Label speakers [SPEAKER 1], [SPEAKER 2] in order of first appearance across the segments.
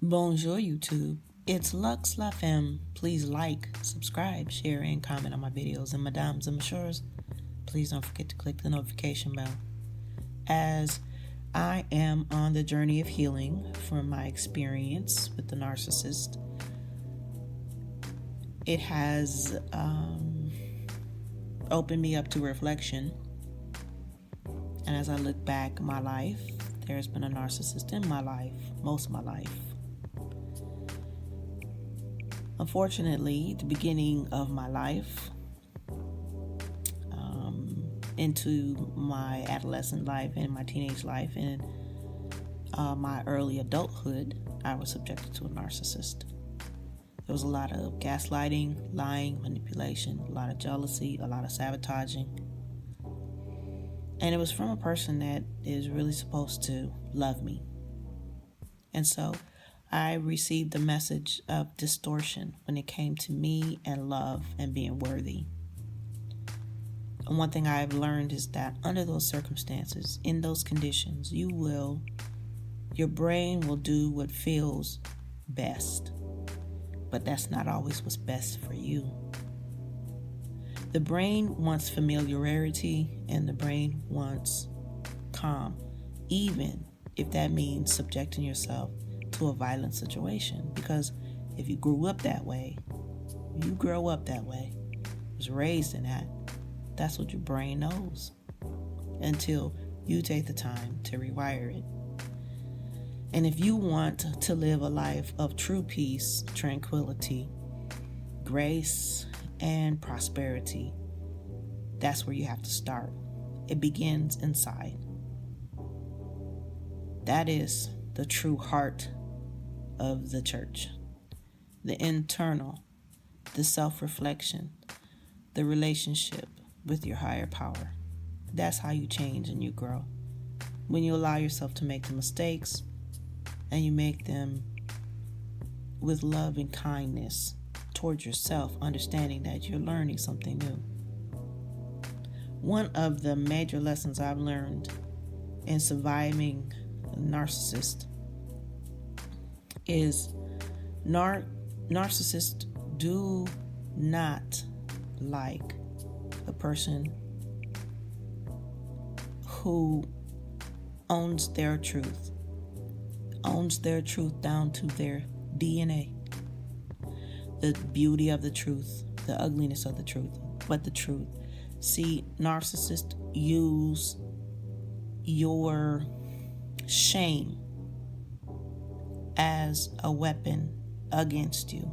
[SPEAKER 1] Bonjour, YouTube. It's Lux La Femme. Please like, subscribe, share, and comment on my videos. And Madames and Messieurs, please don't forget to click the notification bell. As I am on the journey of healing from my experience with the narcissist, it has opened me up to reflection. And as I look back in my life, there's been a narcissist in my life, most of my life. Unfortunately, the beginning of my life, into my adolescent life and my teenage life and my early adulthood, I was subjected to a narcissist. There was a lot of gaslighting, lying, manipulation, a lot of jealousy, a lot of sabotaging. And it was from a person that is really supposed to love me. And so I received the message of distortion when it came to me and love and being worthy. And one thing I've learned is that under those circumstances, in those conditions, your brain will do what feels best. But that's not always what's best for you. The brain wants familiarity and the brain wants calm, even if that means subjecting yourself to a violent situation. Because if you grew up that way, was raised in that, that's what your brain knows until you take the time to rewire it. And if you want to live a life of true peace, tranquility, grace, and prosperity, that's where you have to start. It begins inside. That is the true heart of the church. The internal, the self-reflection, the relationship with your higher power. That's how you change and you grow. When you allow yourself to make the mistakes and you make them with love and kindness towards yourself, understanding that you're learning something new. One of the major lessons I've learned in surviving a narcissist is narcissists do not like a person who owns their truth down to their DNA. The beauty of the truth, the ugliness of the truth, but the truth. See, narcissists use your shame as a weapon against you.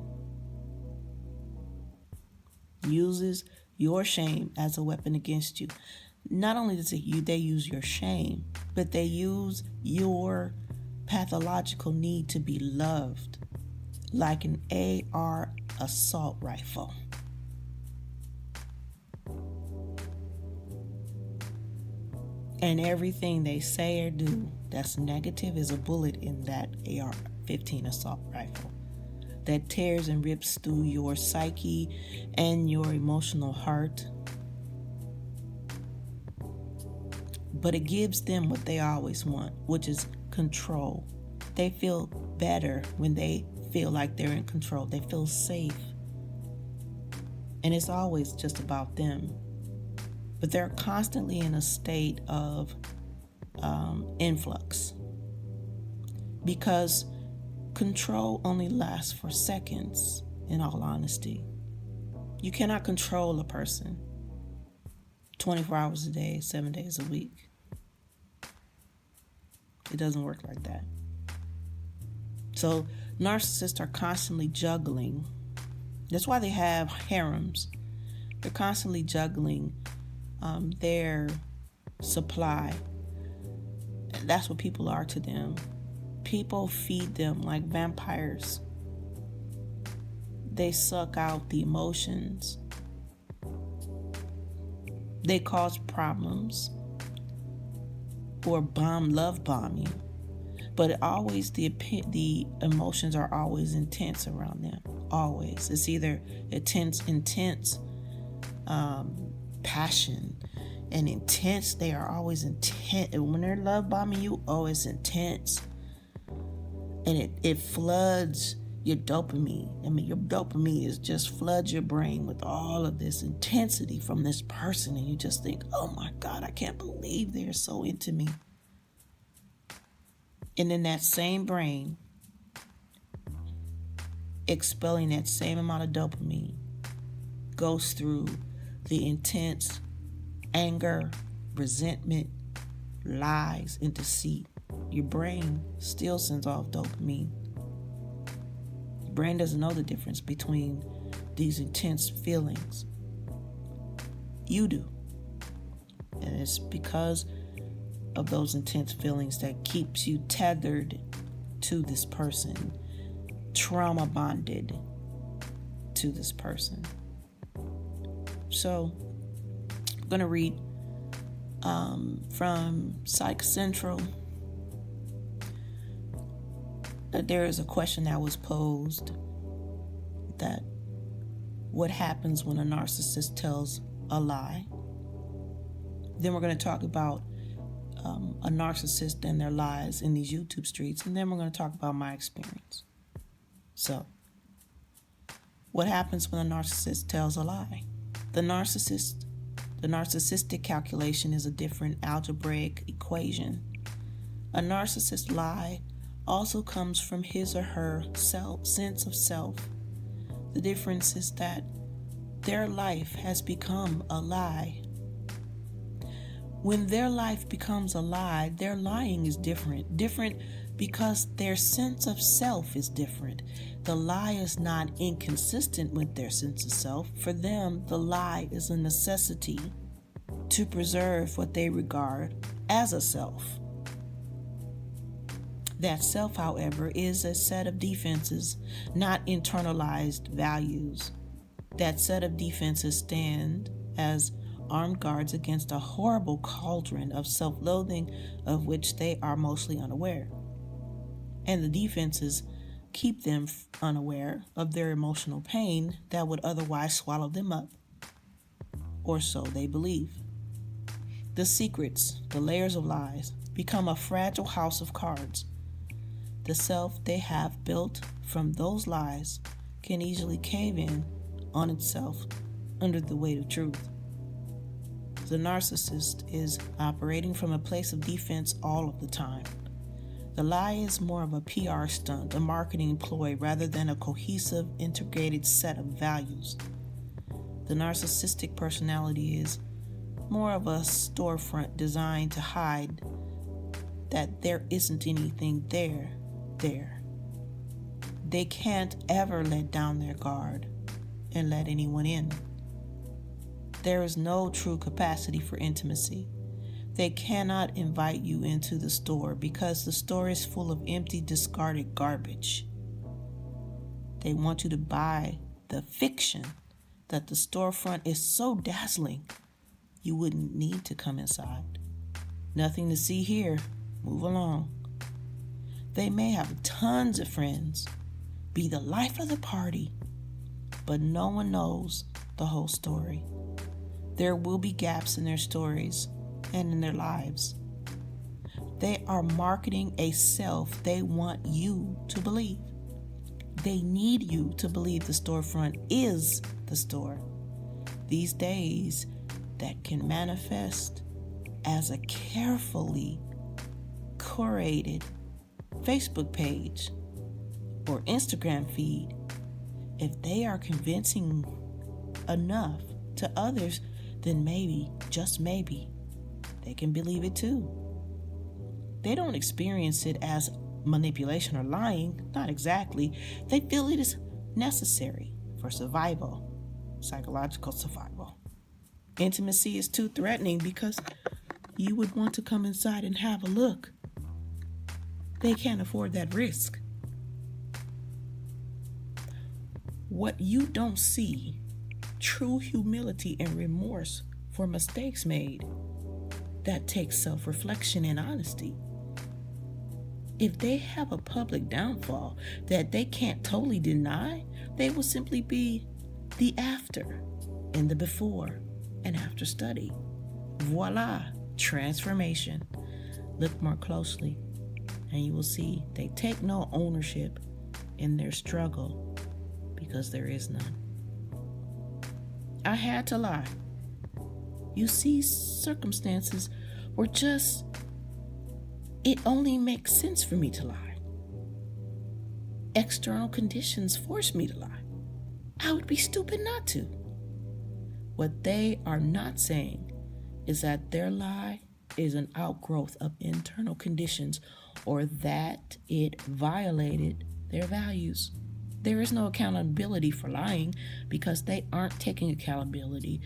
[SPEAKER 1] Uses your shame as a weapon against you. Not only does they use your shame, but they use your pathological need to be loved like an AR assault rifle. And everything they say or do that's negative is a bullet in that AR-15 assault rifle that tears and rips through your psyche and your emotional heart. But it gives them what they always want, which is control. They feel better when they feel like they're in control. They feel safe. And it's always just about them. But they're constantly in a state of influx. Because control only lasts for seconds, in all honesty. You cannot control a person 24 hours a day, 7 days a week. It doesn't work like that. So narcissists are constantly juggling. That's why they have harems. They're constantly juggling their supply. And that's what people are to them. People feed them like vampires. They suck out the emotions. They cause problems or love bomb you. But always the emotions are always intense around them. Always. It's either intense passion and intense. They are always intense. And when they're love bombing you, it's intense. And it floods your dopamine. I mean, your dopamine is just floods your brain with all of this intensity from this person. And you just think, oh my God, I can't believe they're so into me. And then that same brain expelling that same amount of dopamine goes through the intense anger, resentment, lies, and deceit. Your brain still sends off dopamine. Your brain doesn't know the difference between these intense feelings. You do. And it's because of those intense feelings that keeps you tethered to this person, trauma bonded to this person. So I'm going to read from Psych Central. There is a question that was posed that what happens when a narcissist tells a lie. Then we're going to talk about a narcissist and their lies in these YouTube streets. And then we're going to talk about my experience. So, what happens when a narcissist tells a lie? The narcissistic calculation is a different algebraic equation. A narcissist lie also comes from his or her sense of self. The difference is that their life has become a lie. When their life becomes a lie, their lying is different. Different because their sense of self is different. The lie is not inconsistent with their sense of self. For them, the lie is a necessity to preserve what they regard as a self. That self, however, is a set of defenses, not internalized values. That set of defenses stand as armed guards against a horrible cauldron of self-loathing of which they are mostly unaware. And the defenses keep them unaware of their emotional pain that would otherwise swallow them up, or so they believe. The secrets, the layers of lies, become a fragile house of cards. The self they have built from those lies can easily cave in on itself under the weight of truth. The narcissist is operating from a place of defense all of the time. The lie is more of a PR stunt, a marketing ploy, rather than a cohesive, integrated set of values. The narcissistic personality is more of a storefront designed to hide that there isn't anything there. They can't ever let down their guard and let anyone in. There is no true capacity for intimacy. They cannot invite you into the store because the store is full of empty, discarded garbage. They want you to buy the fiction that the storefront is so dazzling you wouldn't need to come inside. Nothing to see here. Move along. They may have tons of friends, be the life of the party, but no one knows the whole story. There will be gaps in their stories and in their lives. They are marketing a self they want you to believe. They need you to believe the storefront is the store. These days, that can manifest as a carefully curated Facebook page or Instagram feed. If they are convincing enough to others, then maybe, just maybe, they can believe it too. They don't experience it as manipulation or lying, not exactly. They feel it is necessary for survival, psychological survival. Intimacy is too threatening because you would want to come inside and have a look. They can't afford that risk. What you don't see, true humility and remorse for mistakes made, that takes self-reflection and honesty. If they have a public downfall that they can't totally deny, they will simply be the after and the before and after study. Voila, transformation. Look more closely. And you will see they take no ownership in their struggle because there is none. I had to lie. You see, circumstances were just, it only makes sense for me to lie. External conditions force me to lie. I would be stupid not to. What they are not saying is that their lie is an outgrowth of internal conditions, or that it violated their values. There is no accountability for lying because they aren't taking accountability.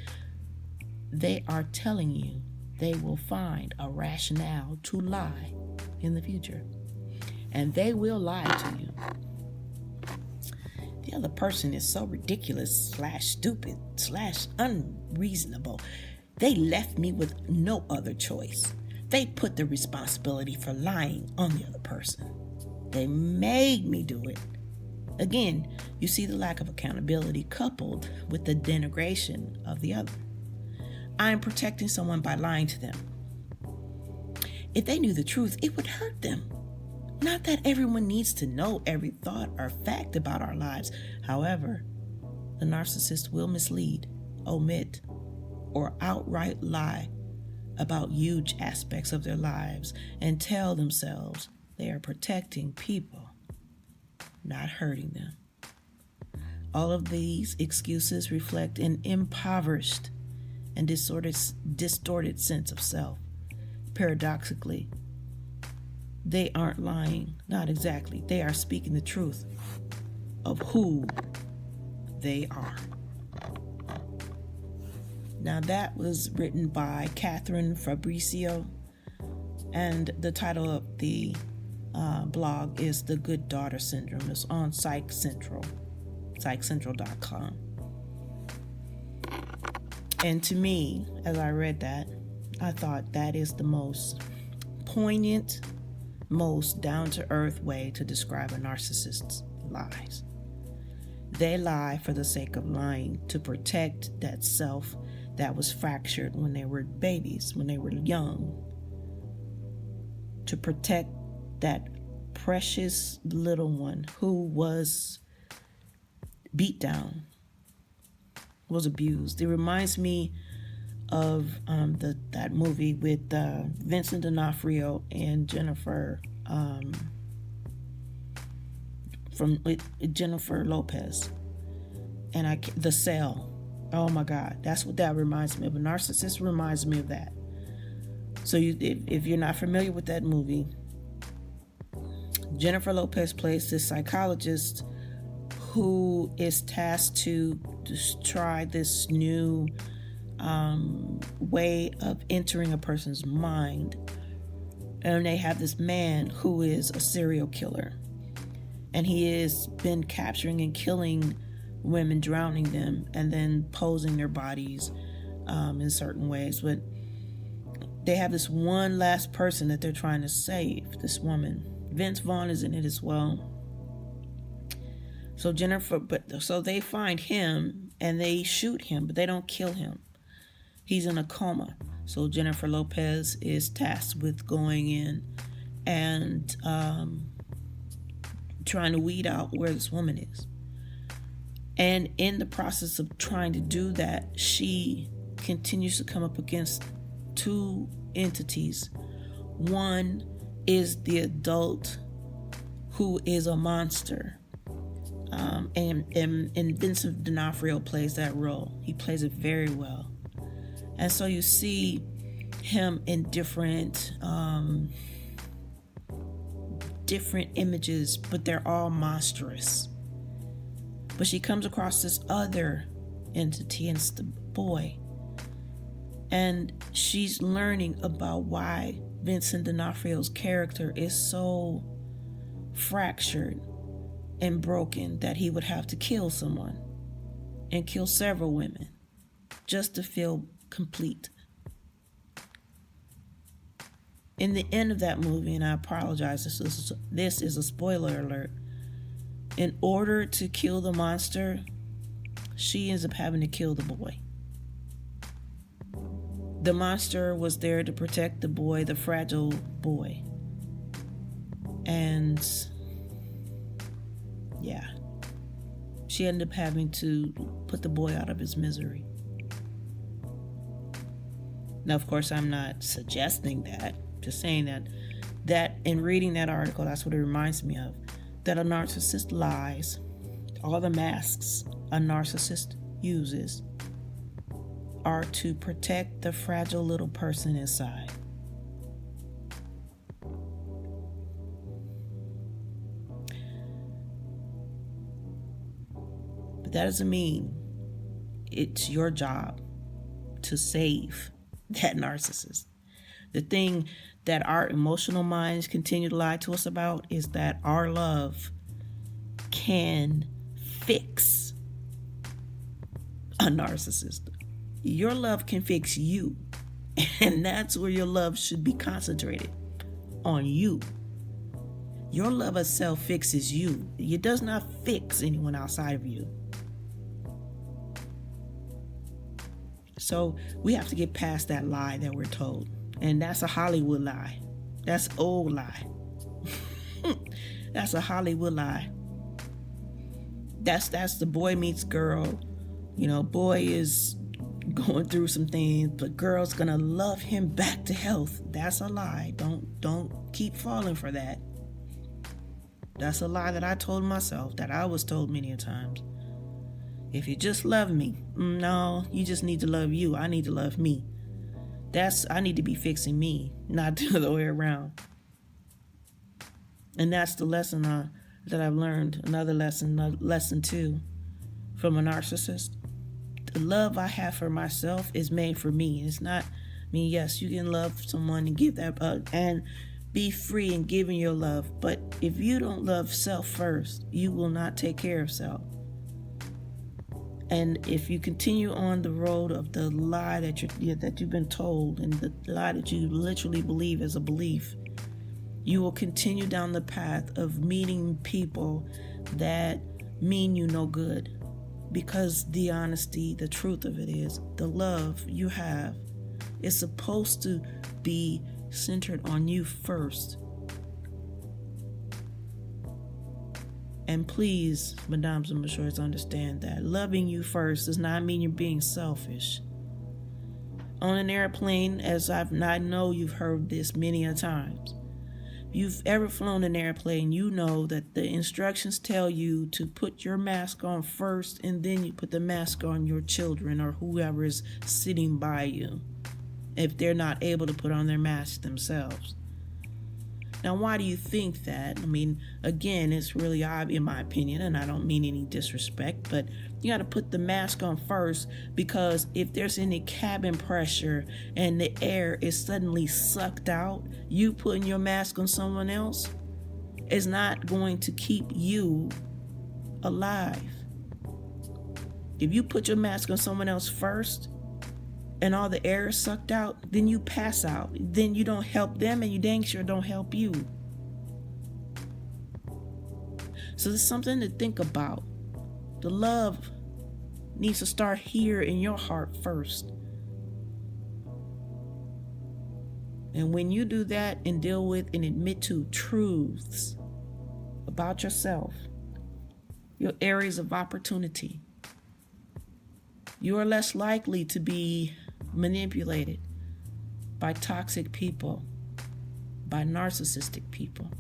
[SPEAKER 1] They are telling you they will find a rationale to lie in the future. And they will lie to you. The other person is so ridiculous / stupid / unreasonable. They left me with no other choice. They put the responsibility for lying on the other person. They made me do it. Again, you see the lack of accountability coupled with the denigration of the other. I am protecting someone by lying to them. If they knew the truth, it would hurt them. Not that everyone needs to know every thought or fact about our lives. However, the narcissist will mislead, omit, or outright lie about huge aspects of their lives and tell themselves they are protecting people, not hurting them. All of these excuses reflect an impoverished and distorted sense of self. Paradoxically, they aren't lying, not exactly. They are speaking the truth of who they are. Now that was written by Catherine Fabrizio, and the title of the blog is The Good Daughter Syndrome. It's on Psych Central, psychcentral.com. And to me, as I read that, I thought that is the most poignant, most down-to-earth way to describe a narcissist's lies. They lie for the sake of lying to protect that self that was fractured when they were babies, when they were young, to protect that precious little one who was beat down, was abused. It reminds me of that movie with Vincent D'Onofrio and Jennifer Jennifer Lopez, and The Cell. Oh my God, that's what that reminds me of. A narcissist reminds me of that. So if you're not familiar with that movie, Jennifer Lopez plays this psychologist who is tasked to try this new way of entering a person's mind. And they have this man who is a serial killer. And he has been capturing and killing women, drowning them, and then posing their bodies in certain ways. But they have this one last person that they're trying to save, this woman. Vince Vaughn is in it as well. So so they find him and they shoot him, but they don't kill him. He's in a coma. So Jennifer Lopez is tasked with going in and trying to weed out where this woman is. And in the process of trying to do that, she continues to come up against two entities. One is the adult who is a monster. And Vincent D'Onofrio plays that role. He plays it very well. And so you see him in different images, but they're all monstrous. But she comes across this other entity, and it's the boy. And she's learning about why Vincent D'Onofrio's character is so fractured and broken that he would have to kill someone and kill several women just to feel complete. In the end of that movie, and I apologize, this is a spoiler alert, in order to kill the monster, she ends up having to kill the boy. The monster was there to protect the boy, the fragile boy. And yeah, she ended up having to put the boy out of his misery. Now, of course, I'm not suggesting that, just saying that in reading that article, that's what it reminds me of, that a narcissist lies. All the masks a narcissist uses are to protect the fragile little person inside. But that doesn't mean it's your job to save that narcissist. The thing that our emotional minds continue to lie to us about is that our love can fix a narcissist. Your love can fix you. And that's where your love should be concentrated, on you. Your love of self fixes you. It does not fix anyone outside of you. So we have to get past that lie that we're told. And that's a Hollywood lie. That's old lie. That's a Hollywood lie. That's the boy meets girl. You know, boy is going through some things, but girl's gonna love him back to health. That's a lie. Don't keep falling for that. That's a lie that I told myself, that I was told many a times. If you just love me, no, you just need to love you. I need to love me. I need to be fixing me, not the other way around. And that's the lesson that I've learned. Another lesson too, from a narcissist. The love I have for myself is made for me. It's not, yes, you can love someone and give that and be free in giving your love. But if you don't love self first, you will not take care of self. And if you continue on the road of the lie that you've been told, and the lie that you literally believe as a belief, you will continue down the path of meeting people that mean you no good. Because the honesty, the truth of it is, the love you have is supposed to be centered on you first. And please, mesdames and messieurs, understand that loving you first does not mean you're being selfish. On an airplane, I know you've heard this many a times. If you've ever flown an airplane, you know that the instructions tell you to put your mask on first, and then you put the mask on your children or whoever is sitting by you, if they're not able to put on their mask themselves. Now, why do you think that? Again, it's really obvious in my opinion, and I don't mean any disrespect, but you got to put the mask on first, because if there's any cabin pressure and the air is suddenly sucked out, you putting your mask on someone else is not going to keep you alive. If you put your mask on someone else first, and all the air is sucked out, then you pass out. Then you don't help them, and you dang sure don't help you. So there's something to think about. The love needs to start here in your heart first. And when you do that and deal with and admit to truths about yourself, your areas of opportunity, you are less likely to be manipulated by toxic people, by narcissistic people.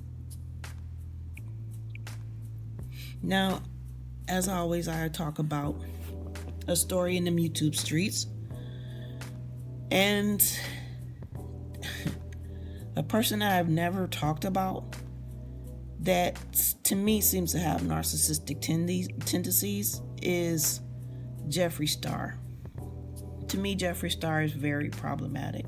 [SPEAKER 1] Now, as always, I talk about a story in the YouTube streets, and a person that I've never talked about that to me seems to have narcissistic tendencies is Jeffree Star. To me, Jeffree Star is very problematic.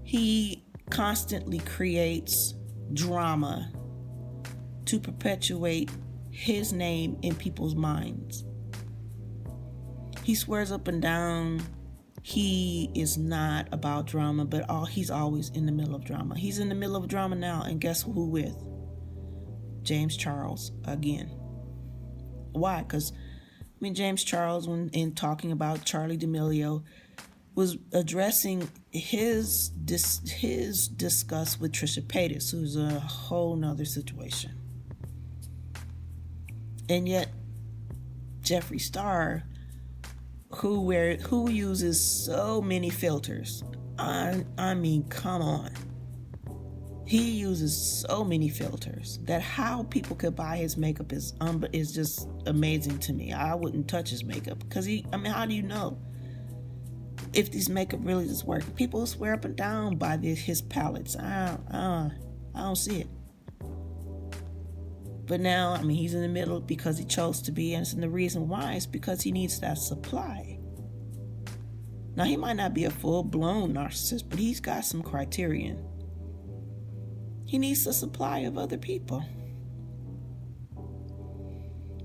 [SPEAKER 1] He constantly creates drama to perpetuate his name in people's minds. He swears up and down he is not about drama, but he's always in the middle of drama. He's in the middle of drama now, and guess who with? James Charles again. Why? Because James Charles, when in talking about Charli D'Amelio, was addressing his disgust with Trisha Paytas, who's a whole nother situation. And yet, Jeffree Star, who uses so many filters, I mean, come on. He uses so many filters that how people could buy his makeup is just amazing to me. I wouldn't touch his makeup because how do you know if these makeup really does work? People swear up and down by his palettes. I don't see it. But now, he's in the middle because he chose to be, and the reason why is because he needs that supply. Now, he might not be a full-blown narcissist, but he's got some criterion. He needs the supply of other people.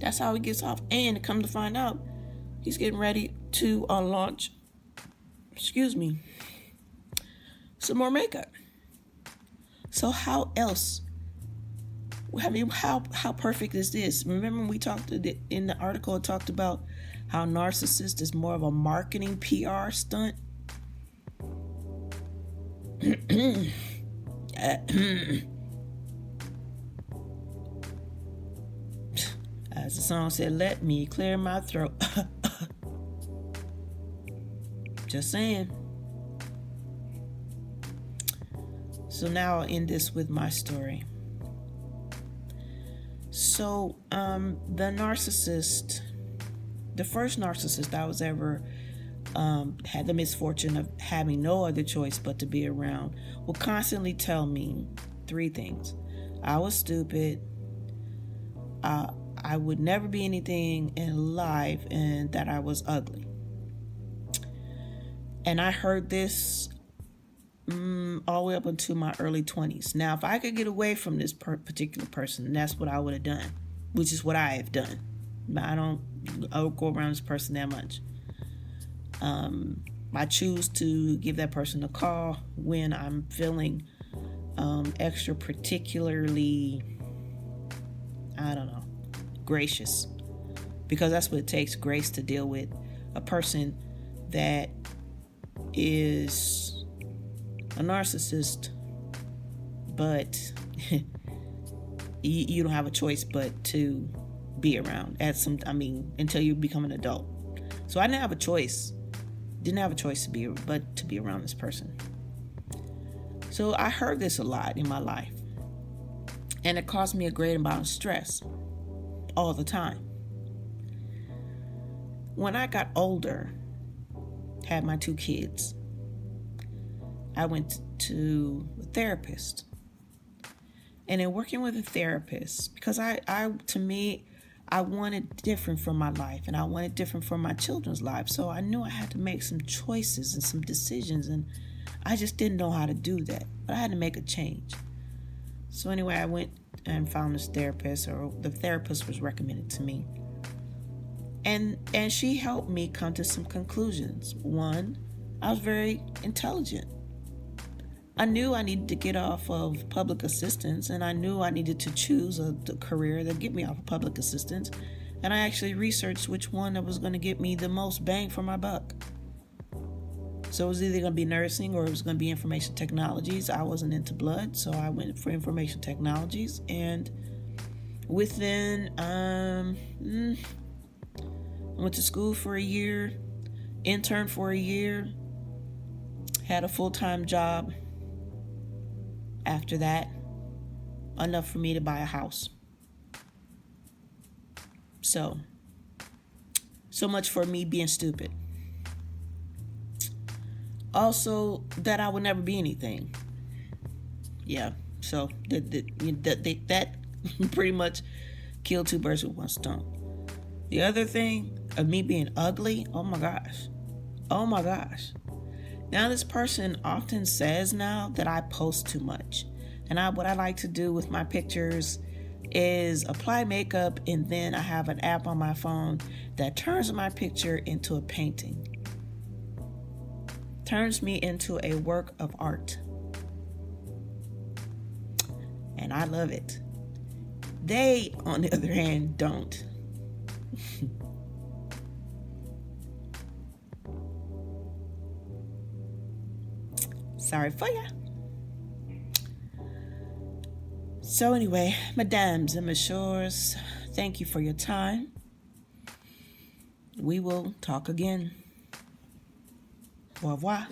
[SPEAKER 1] That's how he gets off. And come to find out, he's getting ready to launch, some more makeup. So how else? How perfect is this? Remember when we talked in the article, it talked about how Narcissist is more of a marketing PR stunt. As the song said, let me clear my throat. Just saying. So now I'll end this with my story. So the narcissist, the first narcissist I was ever had the misfortune of having no other choice but to be around, will constantly tell me three things. I was stupid, I would never be anything in life, and that I was ugly. And I heard this all the way up into my early 20s. Now, if I could get away from this particular person, that's what I would have done, which is what I have done. I don't go around this person that much. I choose to give that person a call when I'm feeling extra particularly, gracious. Because that's what it takes, grace, to deal with a person that is a narcissist, but you don't have a choice but to be around until you become an adult. So I didn't have a choice to be around this person. So I heard this a lot in my life, and it caused me a great amount of stress all the time. When I got older, had my 2 kids, I went to a therapist. And in working with a therapist, because I wanted different from my life, and I wanted different from my children's lives. So I knew I had to make some choices and some decisions, and I just didn't know how to do that. But I had to make a change. So anyway, I went and found this therapist, or the therapist was recommended to me. And she helped me come to some conclusions. One, I was very intelligent. I knew I needed to get off of public assistance, and I knew I needed to choose a career that get me off of public assistance. And I actually researched which one that was going to get me the most bang for my buck. So it was either going to be nursing or it was going to be information technologies. I wasn't into blood, so I went for information technologies. And within, I went to school for a year, interned for a year, had a full-time job. After that, enough for me to buy a house. So much for me being stupid. Also, that I would never be anything. Yeah, so that pretty much killed 2 birds with 1 stone. The other thing of me being ugly, oh my gosh. Now this person often says now that I post too much. And what I like to do with my pictures is apply makeup, and then I have an app on my phone that turns my picture into a painting. Turns me into a work of art. And I love it. They, on the other hand, don't. Sorry for ya. So anyway, mesdames and messieurs, thank you for your time. We will talk again. Au revoir.